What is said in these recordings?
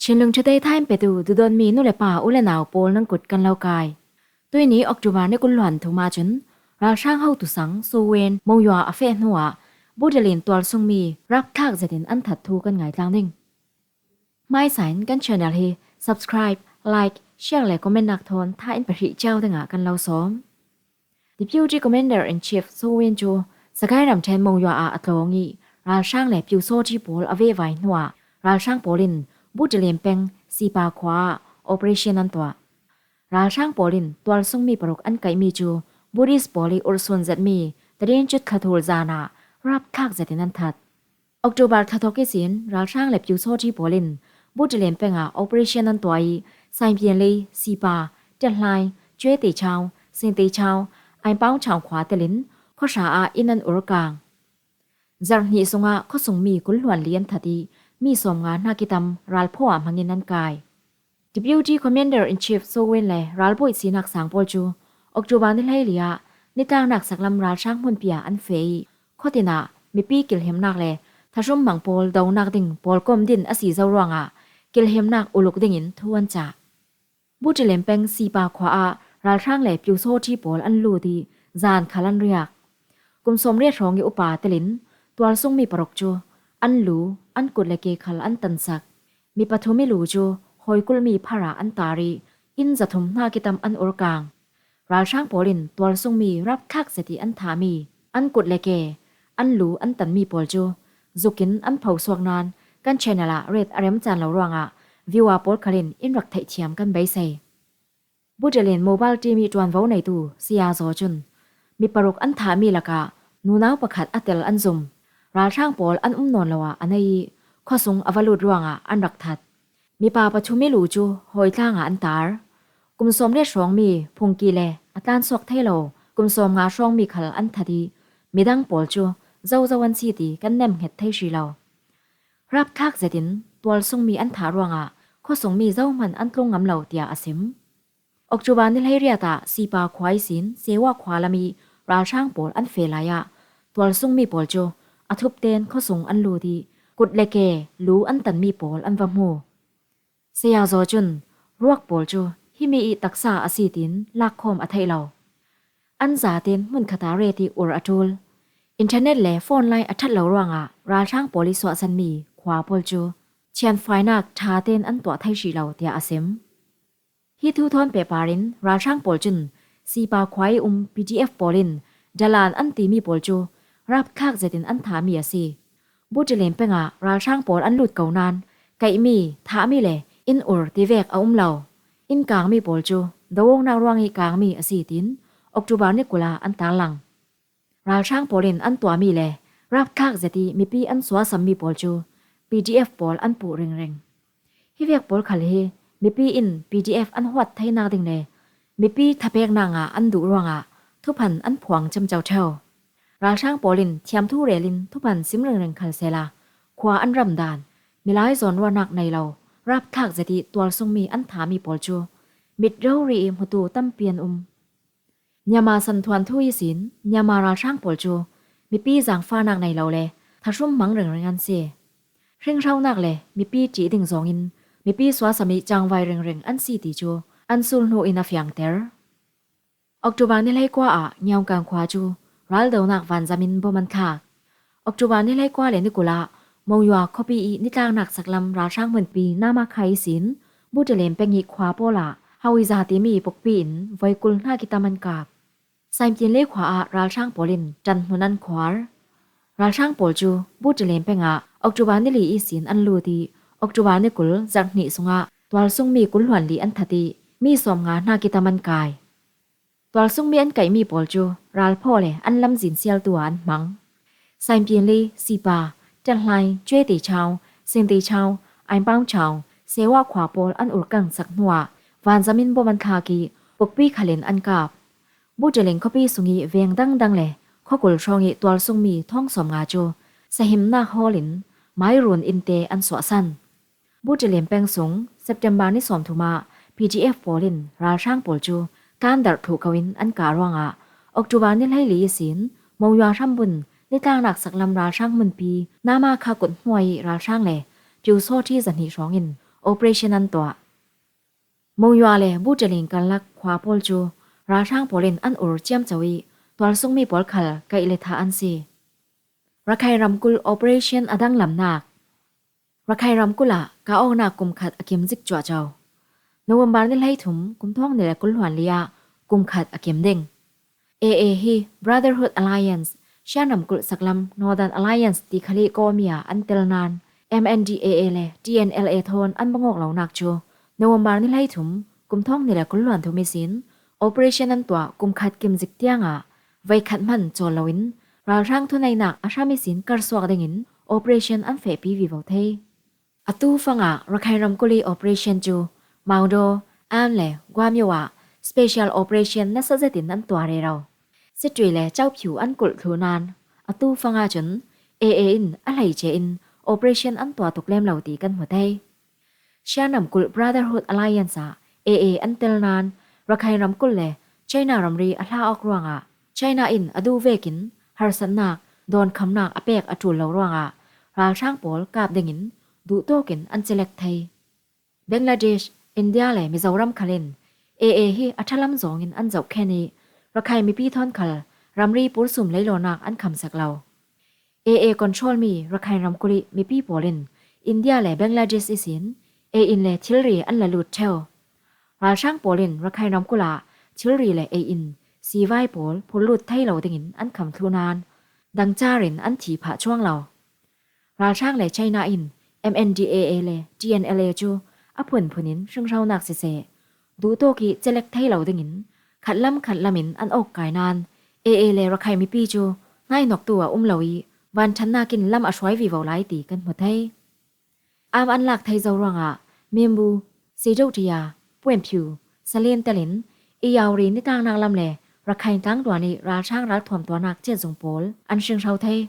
ชินลุงจะได้ท่ายไปดูโดนมีนู่นเลยป่าอุเลนาวโปลนังกดกันเล่ากายตัวนี้ออกจูบานในกุลหลอนถูมาจนราช่างเฮาตุสังสูเวนมงยัวอเฟนหัวบูเดลินตัวทรงมีรับทากจะดินอันถัดทูกันไงจางนิ่งไม่สายกันช anel ให้ subscribe like share และคอมเมนต์นักทอนท่าอินปริเจ้าตั้งกันเล่าซ้อม Deputy Commander in Chief สูเวนจูสกายรำเทนมงยัวอัตโลงีราช่างและพิวโซจีโปลอเวไวหัวราช่างโปลินบูเดลินเป็งสีปาขวา operation นันตัวราช่างโปลินตัวทรงมีปรกอันไกมีจูบูริสโปลีอุรสุนจัดมีแต่เรียนจุดขัดหูจานารับคากจัดนันทัดออกจูบาร์ทัดทอกิสินราช่างและพิวโซจีโปลินบูเดลินเป็งoperation นันตัวไซเพียนลีสีปาเดลไลช่วยตีชาวเซนตีชาวไอป้าวชาวขวาเตลินข้อชาอินันอุรกางจารณีสงะข้อสงมีกุลหวนเลียนทัดีมีสมงานนากิตำรัลพ่อมังยินนันกาย Deputy Commander in Chief โซเวนและรัลพ่อสีนักสังปอลจูออกจูบานนิลเลียนิตางนักสักลำรัลช่างมุนเปียอันเฟยข้อตินามีปีกิลเฮมนักเลถ้าชมมังปอลดาวนักดิ่งปอลกอมดินอสีเจ้ารวงกิลเฮมนักอุลุกดิ่งินทวนจ่าบูเจเลมเป็งสีปาขวารัลช่างและปิวโซที่ปอลอันลูดีจานขลันเรียกกุมสมเรียกรองอยู่อุปาเตลินตัวทรงมีปรกจูอันลูอันกุดเลเกขลอันตันสักมีปฐุมิลูจูหอยกุลมีพระอันตารีอินจะทุมนากิตำอันอุรกางราช่างโปลินตัวทรงมีรับคักเสติอันถามีอันกุดเลเกอันลูอันตันมีปอลจูจุกินอันเผาสวกนานกันเชนละเรดอารมจานเหลารวงวิวาปอลคลินอินรักไทเทียมกันใบเซบูเจเลนโมบายทีมีจวนว้าในตู้เสียโซจุนมีปรกอันถามีละกะนูนาวประคัดอัตเตลอันซุมราช่างปอลอันนอนละวะอันนี้ข้อสงอวลุดรวงอันรักทัดมีปาปชุมิลูจูหอยท่างอันตาร์กุมสมเรียชองมีพงกีเลอัตานสวกเทโลกุมสมงาชองมีขลอันทัดีมีดังปอลจูเจ้าวันซีตีกันเนมเห็ดเทชีเรารับคักเจดินตัวทรงมีอันถารวงข้อสงมีเจ้ามันอันตรงงำเหล่าเตียอสิมออกจูบานนิลให้เรียตาสีปาควายสินเสวะควาลามีราช่างปอลอันเฟลายตัวทรงมีปอลจูอทุบเตนข้อสงอันลูดีกุดเลเกลูอันตันมีปอลอันวมูเสียโซจุนรวกปอลจูฮิมีตักษาอสีตินลักคมอไทยเราอันจาเตนมุนคาตาเรติอุรอทูลอินเทอร์เน็ตและโฟนไลน์อัทัดเหลารวงราช่างปอลิสวสันมีขวาปอลจูเชียนไฟนักทาเตนอันตัวไทยชีเราเตียอาเซมฮิทูทอนเปปารินราช่างปอลจุนสีปาควายPDF ปอลินดลานอันตีมีปอลจูรับคักเจตินอันถามีสิบูเจเลมเป็งราช่างปอลอันหลุดเก่านานไก่มีถามีเลอินอุรติเวกเอาเหล่าอินกางมีปอลจูดาวงนารวงอีกางมีอสีตินออกจูบานนิกุลาอันตาลังราช่างปอลินอันตัวมีเลรับคักเจติมีปีอันสวาสัมมีปอลจู PDF ปอลอันปูเริงฮิเวกปอลขัลเฮมีปีอิน PDF อันหวัดไทยนาดิงเลมีปีทับเปกนางอันดุรวงทุพันอันผวงจำเจ้าเท่าราช่างปอลินเทียมทูเรลินทุพันซิมเริงคันเซลาขวาอันรำดานมีหลายโซนวานักในเรารับคักเจติตัวทรงมีอันถามีปอลจูมิดเร่รีมุตูตั้มเปียนยามาสันทวนทุยสินยามาราช่างปอลจูมีปีจางฟ้านักในเราเลยถ้าชุ่มมังเริงงานเสียเร่งเท่านักเลยมีปีจีดิ่งสองอินมีปีสวาสมิจางไวเริงอันสีติจูอันซูลโนอินาฟยังเตอร์ออกจูบานนี่ไล่กว่าเงากางขวาจูรัลเดวนักวันจามินบมันคากออกจูบานนี่ไล่กว่าเลนิกุละมงยัวคอปีนิตางนักสักลำราช่างเหมือนปีหน้ามาไคสินบูเจเลมเป็งอีขวาโปละฮาวิซาติมีปกปีนไวกุลหน้ากิตามันกาบไซมจินเล่ขวาราช่างปอลินจันหุนันขวาราช่างปอลจูบูเจเลมเป็งออกจูบานนี่ลีอีสินอันลูดีออกจูบานนี่กุลจักนิสงตัวทรงมีกุลหวนลีอันทัดีมีสมงาหน้ากิตามันกายตัวทรงมีอันไก่มีปอลจูรัลพ่อเลยอันลำสินเซียลตัวอันมังไซมจินเล่สีปาจันไลช่วยตีชาวเซนตีชาวไอป้าวชาวเสวะขวาปอลอันอุรกังสักหัววานจามินบมันคากีปกปีขเลนอันกาบบูเจเลงข้อปีสุงีเวียงดังเลยข้อกุลชองอีตัวทรงมีท่องสมงาจูสหิมนาฮอลินไม้รุนอินเตอันสวสันบูเจเลมแปงสงเซปเทมบาร์นิสอมทุมา PGF ปอลินราช่างปอลจูการดัดถูกกวินอันการวงออกจูบานนิลให้ลีสินมงยาช่ำบุญในทางหนักสักลำราช่างมันปีนามาคากดห่วยราช่างเลย จิวโซที่สันนิชองอิน operation an to mo ywa le bu jalin kan lak khwa pol chu ra thang polin an ur chiam chawi twal sung mi pol khal kai le tha an si rakhai ramkul operation adang lamnak rakhai ramkula ka ong na kum khat akim zik chwa chaw November ni lai thum kum thong ne la kul hwan lia kum khat akim ding AA hi Brotherhood Alliance Shanam kul saklam Northern Alliance ti khali ko mia antel nan MNDAA le TNLA thon an bangok lo nak chu November ni lai thum kum thong ne la kul hwan thumi sin operation an twa kum khat kim zik tianga vai khat man chol lawin ral rang thunai nak asami sin kar swak dingin operation an fe pi vi vo thei atu fanga rakhai ramkuli operation chu maudo am le gwamyowa special operation na sa zetin an twa re raw Sitri le chau phiu an kul thunan atu fanga chun AA in alai che in operation an twa tuklem lauti kan hmuthei Shanam kul Brotherhood Alliance AA antel nan rakhai ramkul le China ramri ahla ok ruanga China in adu vekin harsanak don khamnak apek atul lo ruanga ral thang pol kap dengin du tokin an selek thei Bangladesh India le Mizoram khalin AA hi athalam zongin an zau kheni rakhai mi pi thon khal ramri pur sum leilonak an kham sak lo AA control mi rakhai ramkuli mi pi polin India le Bangladesh isin A in le thilri an la lut theu ral thang polin rakhai ramkula thilri le A in si vai pol pulut thai lo dingin an kham thunan dang charin an thi pha chuang lo ral thang le China in MNDAA le TNLA chu apun phunin hring rau nak se se du to ki chelek thai lo dingin khatlamin an ok kai nan AA le rakhai mi pi chu ngai nok tua loi van thanna kin lam a shwai vi vo lai ti kan hmu thei am an lak thai zo ranga membu sejoutia puen phu salen talin i yauri ni tang nang lam le rakhai tang dwani ra thang ra thom to nak che jung pol an hring rau thei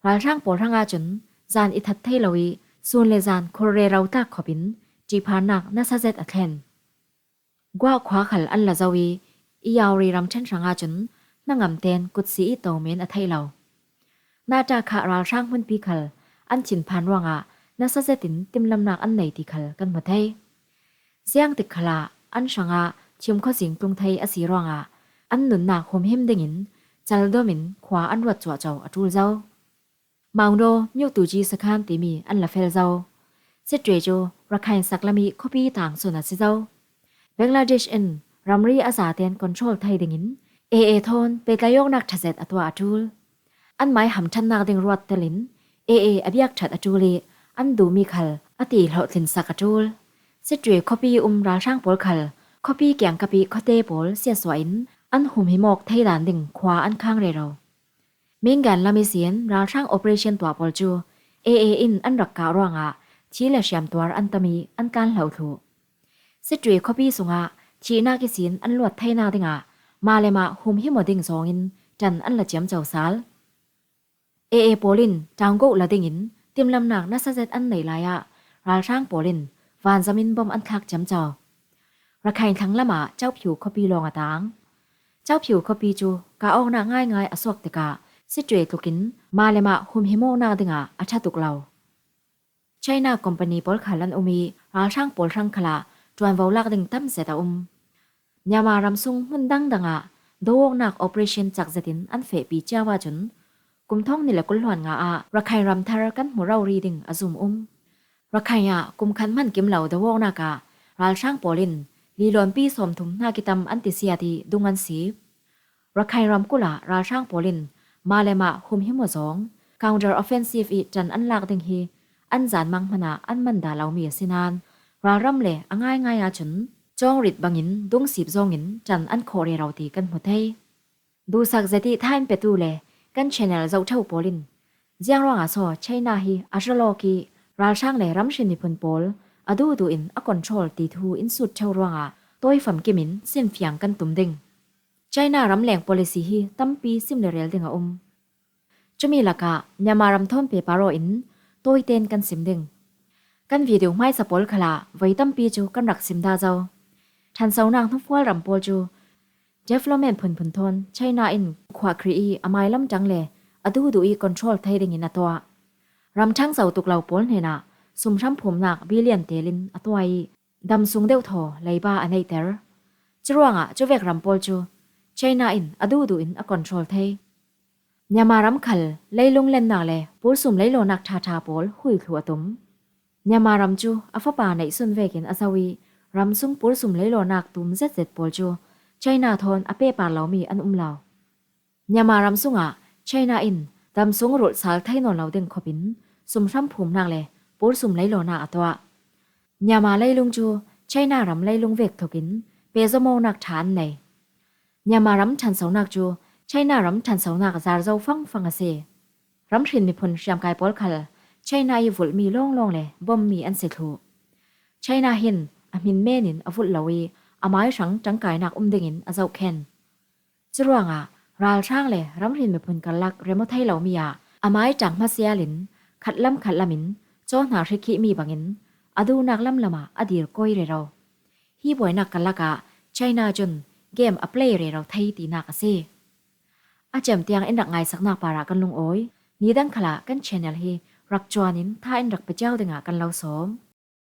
ra thang pol ranga chun zan i that thei loi sun le zan khore rau ta khopin ji phanak na sa zet athen gwa khwa khal an la zawi i yauri ram chen ranga chun nangam ten kut si i to men a thei lo na ta kha ra thang hun pi khal an chin phan wanga na sa zetin timlam nak an nei ti khal kan ma thei ziang ti khala an sanga chim kho sing tung thei a si ronga an nun nak hom hem dingin chal domin khwa an wat chwa chaw atul zau mangdo myu tu ji sakhan ti mi an la fel zau se tre jo rakhai saklami khopi tang suna si zau Bangladesh in ramri azaten control thai dingin AA thon petlayok nak thazet atwa atul an mai ham than nak ding ruat telin AA abyak that atuli an du mi khal ati hlo thin sak atul se tre khopi ra sang pol khal khopi kyang kapi khote pol sia swain an hum hi mok thai dan ding khwa an khang re ro Mingan lami sian ra sang operation twa pol chu AA in an rak ka ronga chila syam twar an tami an kan hlo thu Sitri khopi sunga china ki sin an luat thaina dinga malema hum hi moding zongin chan an la chiam chaw sal AA polin tanggo la dingin timlam nak na sa zet an nei laya ral sang polin van zamin bom an thak cham chaw rakhai thang lama chau phiu khopi long atang chau phiu khopi chu ka ok na ngai aswak te ka Sitri tukin malema hum hi mo na dinga acha tuklaw China company pol khalan umi ral sang pol rang khala Tuan lak ding tam zeta Nyama ramsung mun dang danga dawok nak operation chak zetin an fe pi chawa chun kum thong ni la kul hwan nga a rakhai ram thar kan murau reading azum rakhai ya kum khan man kim lau dawok na ka ral sang polin li lon pi som thum na kitam anti siati dungan si rakhai ram kula ral sang polin malema hum hi mo zong counter offensive i chan an lak ding hi an zan mang mana an man da lau mi sinan ra ram le angai ngai a chun chong rit bangin dung sip zongin chan an khore rauti kan hmuthei du sak zeti thain petu le kan channel zau thau polin jiang ronga so China hi ajalo ki ral sang le ram shin ni phun pol adu du in a control ti thu in sut thau ronga toy fam kimin sim fiang kan tum ding China ram leng policy hi tampi sim le rel dinga chumi laka nyama ram thon pe paro in toy ten kan sim ding kan video mai sapol khala vai tampi chu kan rak sim da zo than sau nang thu fual ram pol chu development phun thon China in khwa khri i amai lam changle adu du i control thai ding in atwa ram thang sau tuklaw pol hena สุมช้ำผมหนักบิเลียนเตลินอตัวไอดำซุงเดวทอไลบ้าอันไอเตอร์จรวงจูเวกรัมโปลจูไชน่าอินอดูอินอคอนโทรลเทยยามารำขัลไลลงเล่นนาเลปูสุมไลโลนักทาโปลหุยขัวตุมยามารำจูอฟปาในสุนเวกินอาซาวีรำซุงปูสุมไลโลนักตุมเซตโปลจูไชน่าทอนอเปปาเหลามีอันลาวยามารำซุงไชน่าอินดำซุงรุดสาลไทนนเหลาเด้งขบินสุมช้ำผมนักเลปูสุมไลโลนักตัวยามาไลลุงจูไชน่ารำไลลุงเวกทกินเปซโมนักฐานในยามารำทันเสานักจูไชน่ารำทันเสานักซาร์เจ้าฟังเสรำถินมีพลชามกายปอลคัลไชน่าอยู่ฝุ่มีล่องเลยบ่มมีอันเสถูไชน่าเห็นอามินเมนินอฝุ่ลาวีอาไม้สังจังกายนักเด้งินอาเจ้าเคนจรวงราลช่างเลยรำถินมีพลกันลักเรมไทยเหลามีอาไม้จังมาเสียลินขัดลำมินโจหนาริกิมีบังินอดูนักลำละมาอดีรก้อยเรเราฮีบวยนักกันลักไชน่าจนเกมอัพเลย์เรเราไทยตีนักเซอาเจมเตียงเอ็นดักไงสักนักปารากันลงโอยนี้ดังขละกันเชนเนลฮีรักจวนินท่าเอ็นรักไปเจ้าดึงกันเราสม